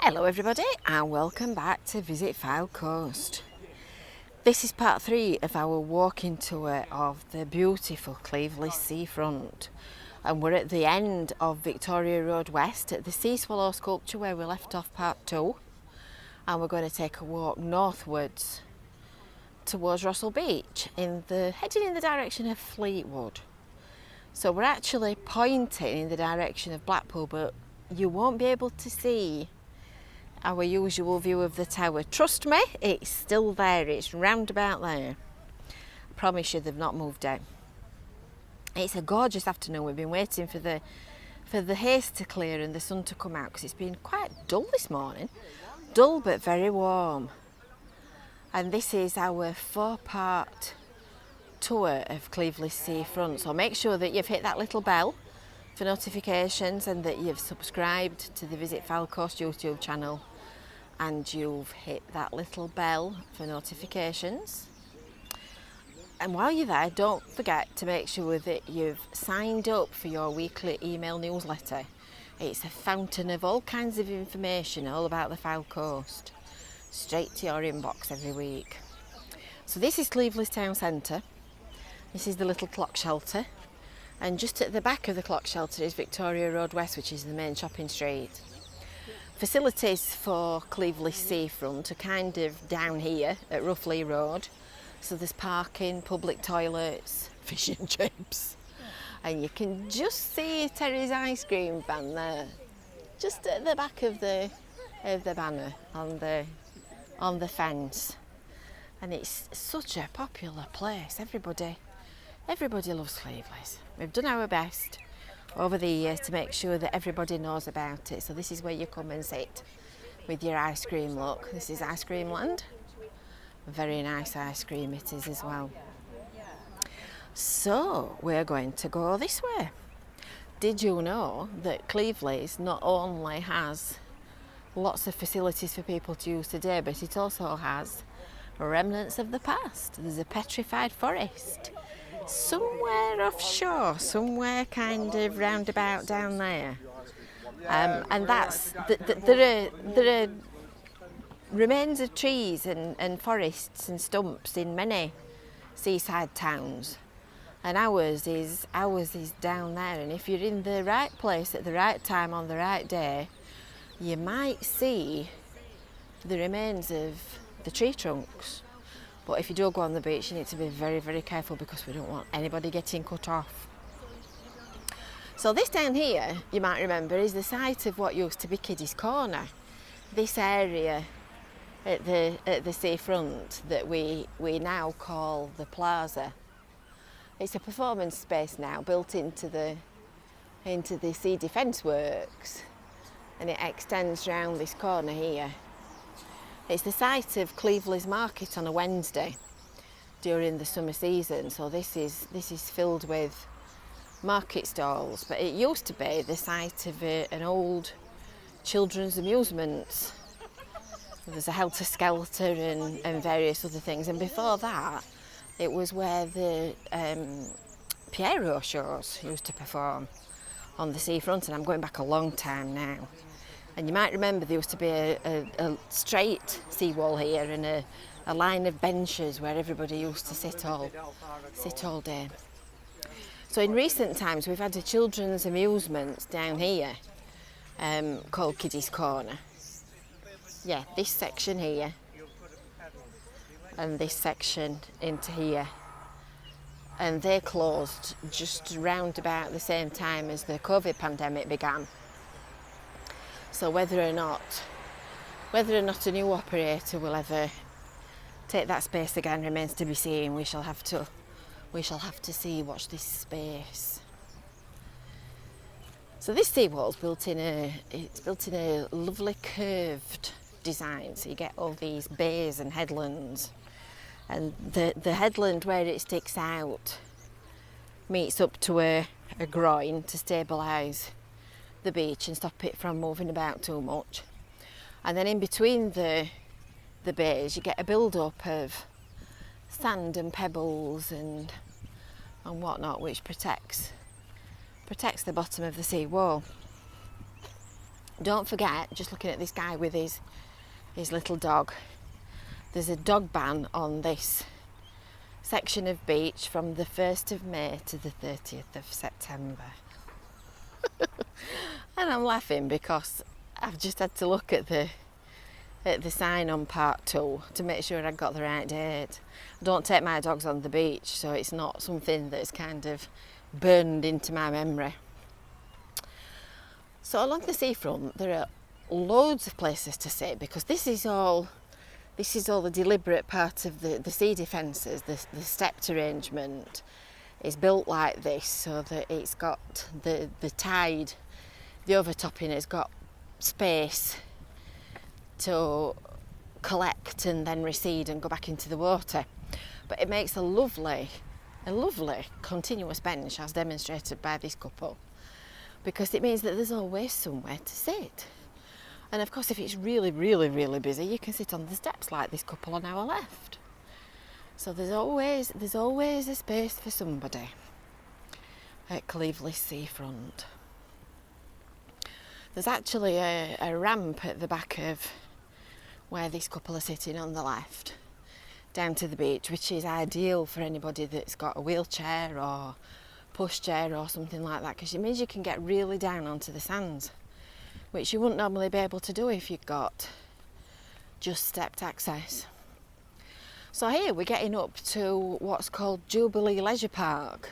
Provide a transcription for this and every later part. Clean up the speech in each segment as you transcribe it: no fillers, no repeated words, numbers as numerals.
Hello everybody and welcome back to Visit Fylde Coast. This is part 3 of our walking tour of the beautiful Cleveleys Seafront, and we're at the end of Victoria Road West at the Sea Swallow sculpture where we left off part 2, and we're going to take a walk northwards towards Rossall Beach heading in the direction of Fleetwood. So we're actually pointing in the direction of Blackpool, but you won't be able to see our usual view of the tower. Trust me, it's still there, it's round about there. I promise you they've not moved out. It's a gorgeous afternoon. We've been waiting for the haze to clear and the sun to come out because it's been quite dull this morning. Dull but very warm. And this is our 4-part tour of Cleveleys Seafront. So make sure that you've hit that little bell for notifications and that you've subscribed to the Visit Fylde Coast YouTube channel and you've hit that little bell for notifications. And while you're there, don't forget to make sure that you've signed up for your weekly email newsletter. It's a fountain of all kinds of information all about the Fylde Coast, straight to your inbox every week. So this is Cleveleys Town Centre. This is the little clock shelter. And just at the back of the clock shelter is Victoria Road West, which is the main shopping street. Facilities for Cleveleys Seafront are kind of down here at Roughly Road. So there's parking, public toilets, fish and chips. And you can just see Terry's ice cream van there, just at the back of the banner on the fence. And it's such a popular place. Everybody loves Cleveleys. We've done our best over the years to make sure that everybody knows about it. So this is where you come and sit with your ice cream. Look, this is Ice Cream Land. Very nice ice cream it is as well. So we're going to go this way. Did you know that Cleveleys not only has lots of facilities for people to use today, but it also has remnants of the past? There's a Petrified Forest somewhere offshore, somewhere kind of roundabout down there, and that's there are remains of trees and forests and stumps in many seaside towns, and ours is down there. And if you're in the right place at the right time on the right day, you might see the remains of the tree trunks. But if you do go on the beach, you need to be very, very careful because we don't want anybody getting cut off. So this down here, you might remember, is the site of what used to be Kiddies Corner. This area at the seafront that we now call the Plaza. It's a performance space now built into the sea defence works, and it extends round this corner here. It's the site of Cleveleys Market on a Wednesday during the summer season. So this is filled with market stalls, but it used to be the site of an old children's amusements. There's a helter-skelter and various other things, and before that it was where the Pierrot shows used to perform on the seafront, and I'm going back a long time now. And you might remember there used to be a straight seawall here and a line of benches where everybody used to sit all day. So in recent times we've had a children's amusement down here called Kiddies Corner. Yeah, this section here and this section into here. And they closed just round about the same time as the COVID pandemic began. So whether or not a new operator will ever take that space again remains to be seen. We shall have to see. Watch this space. So this seawall's built in a lovely curved design. So you get all these bays and headlands, and the headland where it sticks out meets up to a groin to stabilise the beach and stop it from moving about too much. And then in between the bays you get a build-up of sand and pebbles and whatnot, which protects the bottom of the sea wall. Don't forget, just looking at this guy with his little dog, there's a dog ban on this section of beach from the 1st of May to the 30th of September. And I'm laughing because I've just had to look at the sign on part 2 to make sure I got the right date. I don't take my dogs on the beach, so it's not something that's kind of burned into my memory. So along the seafront there are loads of places to sit, because this is all the deliberate part of the sea defences. The stepped arrangement is built like this so that it's got the tide, the overtopping has got space to collect and then recede and go back into the water. But it makes a lovely continuous bench, as demonstrated by this couple, because it means that there's always somewhere to sit. And of course, if it's really busy, you can sit on the steps like this couple on our left. So there's always a space for somebody at Cleveleys Seafront. There's actually a ramp at the back of where this couple are sitting on the left, down to the beach, which is ideal for anybody that's got a wheelchair or pushchair or something like that, because it means you can get really down onto the sands, which you wouldn't normally be able to do if you've got just stepped access. So here we're getting up to what's called Jubilee Leisure Park,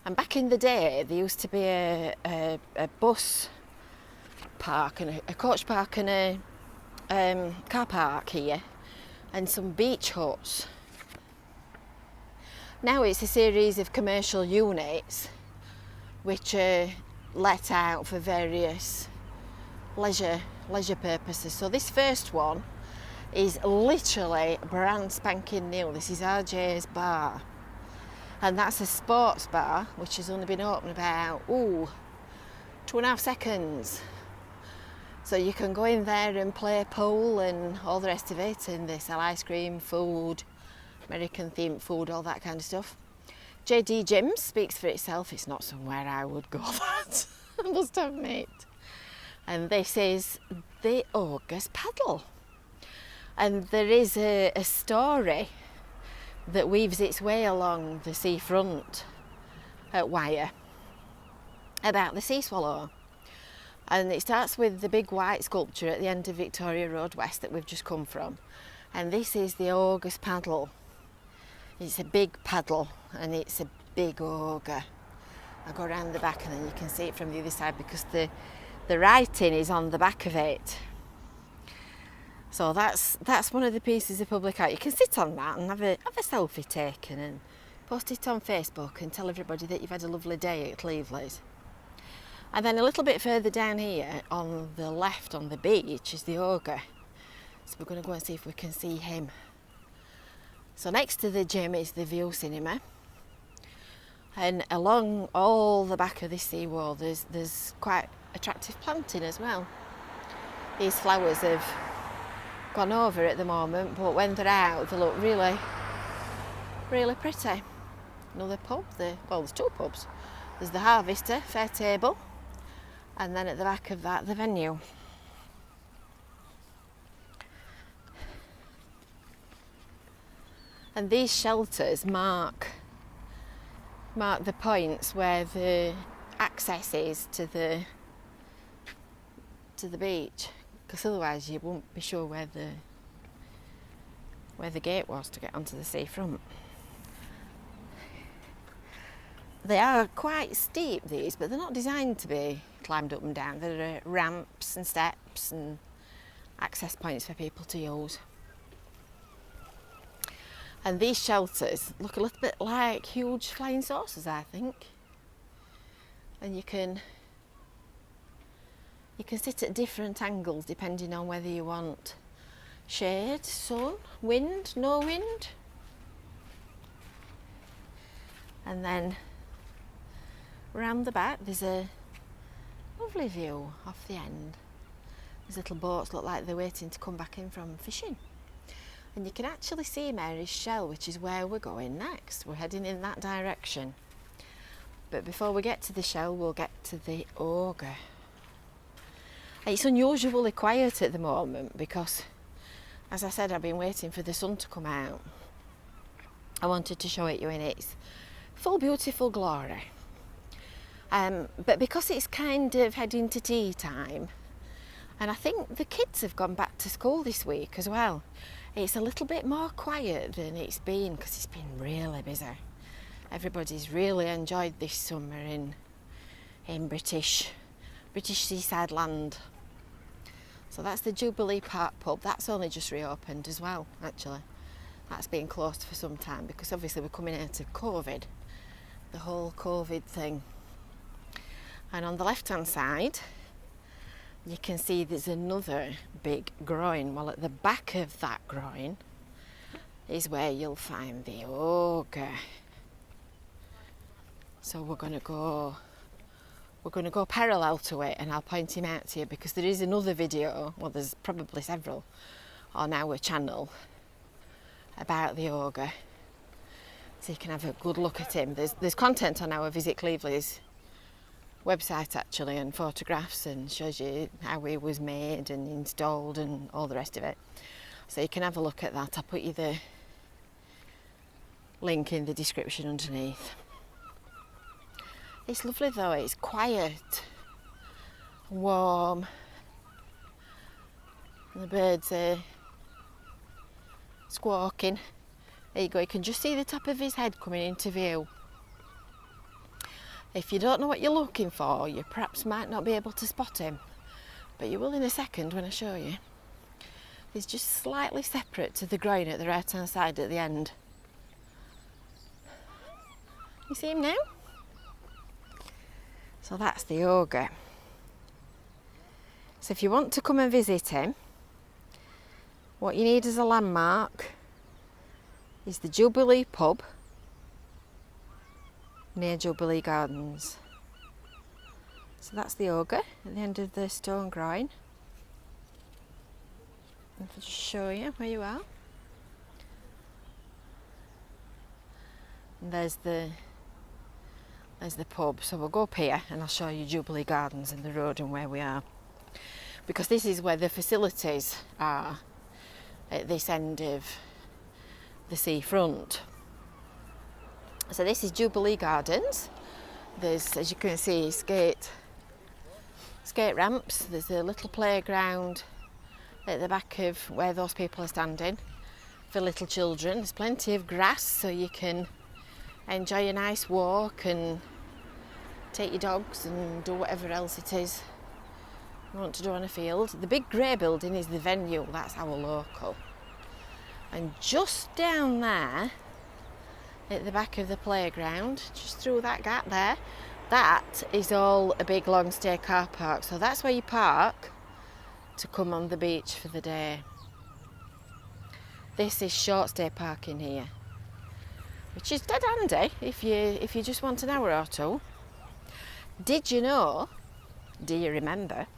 and back in the day there used to be a bus park and a coach park and a car park here, and some beach huts. Now it's a series of commercial units which are let out for various leisure purposes. So this first one is literally brand spanking new. This is RJ's bar, and that's a sports bar which has only been open about 2.5 seconds. So you can go in there and play pool and all the rest of it, and they sell ice cream, food, American themed food, all that kind of stuff. JD Gyms speaks for itself. It's not somewhere I would go, that I must admit. And this is the Ogre's Paddle. And there is a story that weaves its way along the seafront at Wyre about the sea swallow. And it starts with the big white sculpture at the end of Victoria Road West that we've just come from. And this is the Ogre's Paddle. It's a big paddle and it's a big ogre. I'll go around the back and then you can see it from the other side, because the writing is on the back of it. So that's one of the pieces of public art. You can sit on that and have a selfie taken and post it on Facebook and tell everybody that you've had a lovely day at Cleveleys. And then a little bit further down here on the left on the beach is the Ogre. So we're going to go and see if we can see him. So next to the gym is the View Cinema. And along all the back of this seawall there's quite attractive planting as well. These flowers have gone over at the moment, but when they're out they look really pretty. Another pub, there's two pubs. There's the Harvester, Fair Table, and then at the back of that the venue. And these shelters mark the points where the access is to the beach, because otherwise you won't be sure where the gate was to get onto the seafront. They are quite steep, these, but they're not designed to be climbed up and down. There are ramps and steps and access points for people to use. And these shelters look a little bit like huge flying saucers, I think. And you can sit at different angles depending on whether you want shade, sun, wind, no wind. And then round the back there's a lovely view off the end. These little boats look like they're waiting to come back in from fishing. And you can actually see Mary's Shell, which is where we're going next. We're heading in that direction. But before we get to the Shell, we'll get to the Ogre. It's unusually quiet at the moment because, as I said, I've been waiting for the sun to come out. I wanted to show it you in its full beautiful glory. But because it's kind of heading to tea time, and I think the kids have gone back to school this week as well, it's a little bit more quiet than it's been because it's been really busy. Everybody's really enjoyed this summer in British seaside land. So that's the Jubilee Pub. That's only just reopened as well, actually. That's been closed for some time because obviously we're coming out of COVID, the whole COVID thing. And on the left-hand side, you can see there's another big groin. Well, at the back of that groin is where you'll find the Ogre. So we're going to go parallel to it, and I'll point him out to you because there is another video, well there's probably several, on our channel about the Ogre. So you can have a good look at him. There's content on our Visit Cleveleys website actually, and photographs, and shows you how he was made and installed and all the rest of it. So you can have a look at that. I'll put you the link in the description underneath. It's lovely though, it's quiet, warm, and the birds are squawking. There you go, you can just see the top of his head coming into view. If you don't know what you're looking for, you perhaps might not be able to spot him, but you will in a second when I show you. He's just slightly separate to the groin at the right hand side at the end. You see him now? So that's the Ogre. So if you want to come and visit him, what you need as a landmark is the Jubilee Pub near Jubilee Gardens. So that's the Ogre at the end of the stone groin. I'll just show you where you are. And there's the pub. So we'll go up here and I'll show you Jubilee Gardens and the road and where we are, because this is where the facilities are at this end of the seafront. So this is Jubilee Gardens. There's, as you can see, skate ramps. There's a little playground at the back of where those people are standing for little children. There's plenty of grass so you can enjoy a nice walk and take your dogs and do whatever else it is you want to do on a field. The big grey building is the venue, that's our local. And just down there at the back of the playground, just through that gap there, that is all a big long stay car park. So that's where you park to come on the beach for the day. This is short stay parking here, which is dead handy if you just want an hour or two. Did you know, do you remember,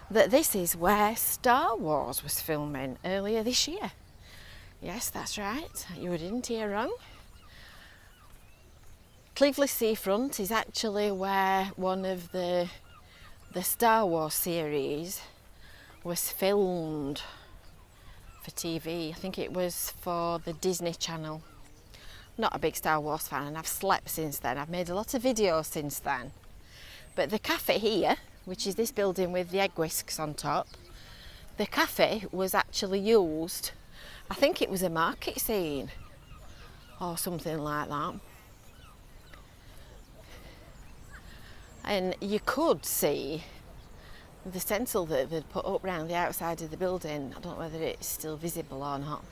that this is where Star Wars was filming earlier this year? Yes, that's right, you didn't hear wrong. Cleveleys Seafront is actually where one of the Star Wars series was filmed for TV. I think it was for the Disney Channel. Not a big Star Wars fan, and I've slept since then. I've made a lot of videos since then. But the cafe here, which is this building with the egg whisks on top, the cafe was actually used, I think it was a market scene or something like that. And you could see the stencil that they'd put up round the outside of the building. I don't know whether it's still visible or not.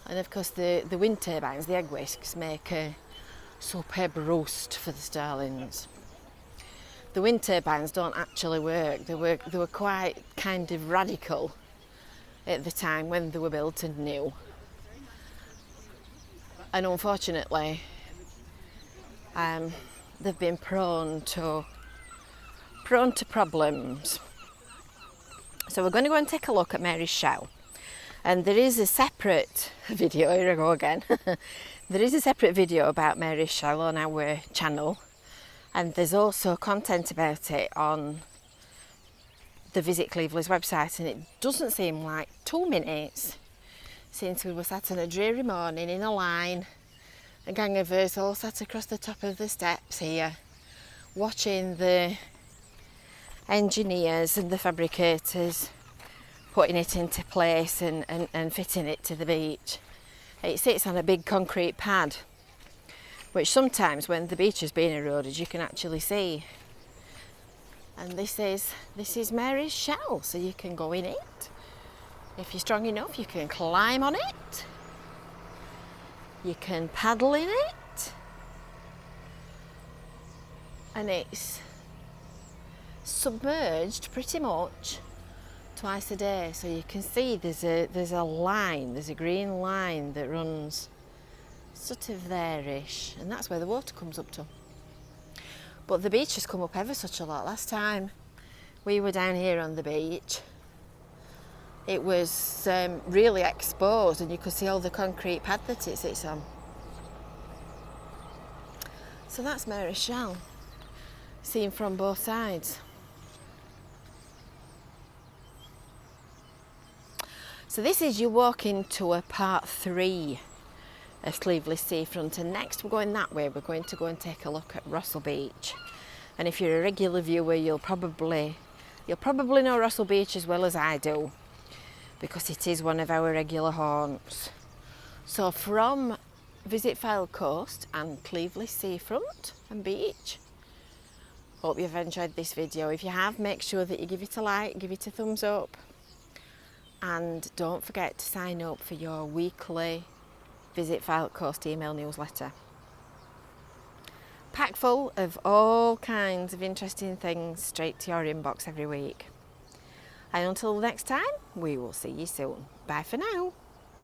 And of course the wind turbines, the egg whisks, make a superb roast for the starlings. The wind turbines don't actually work. They were quite kind of radical at the time when they were built and new. And unfortunately, they've been prone to problems. So we're going to go and take a look at Mary's Shell. And there is a separate video, here I go again, there is a separate video about Mary's Shell on our channel, and there's also content about it on the Visit Cleveleys website, and it doesn't seem like 2 minutes since we were sat on a dreary morning in a line, a gang of us all sat across the top of the steps here, watching the engineers and the fabricators putting it into place and fitting it to the beach. It sits on a big concrete pad, which sometimes when the beach has been eroded you can actually see. And this is Mary's Shell, so you can go in it. If you're strong enough, you can climb on it. You can paddle in it. And it's submerged pretty much twice a day, so you can see there's a line, there's a green line that runs sort of there-ish, and that's where the water comes up to. But the beach has come up ever such a lot. Last time we were down here on the beach, it was really exposed, and you could see all the concrete pad that it sits on. So that's Mary's Shell, seen from both sides. So this is your walking tour part 3 of Cleveleys Seafront, and next we're going that way. We're going to go and take a look at Rossall Beach. And if you're a regular viewer, you'll probably know Rossall Beach as well as I do, because it is one of our regular haunts. So from Visit Fylde Coast and Cleveleys Seafront and Beach, hope you've enjoyed this video. If you have, make sure that you give it a like, give it a thumbs up, and don't forget to sign up for your weekly Visit Fylde Coast email newsletter. Packed full of all kinds of interesting things straight to your inbox every week. And until next time, we will see you soon. Bye for now.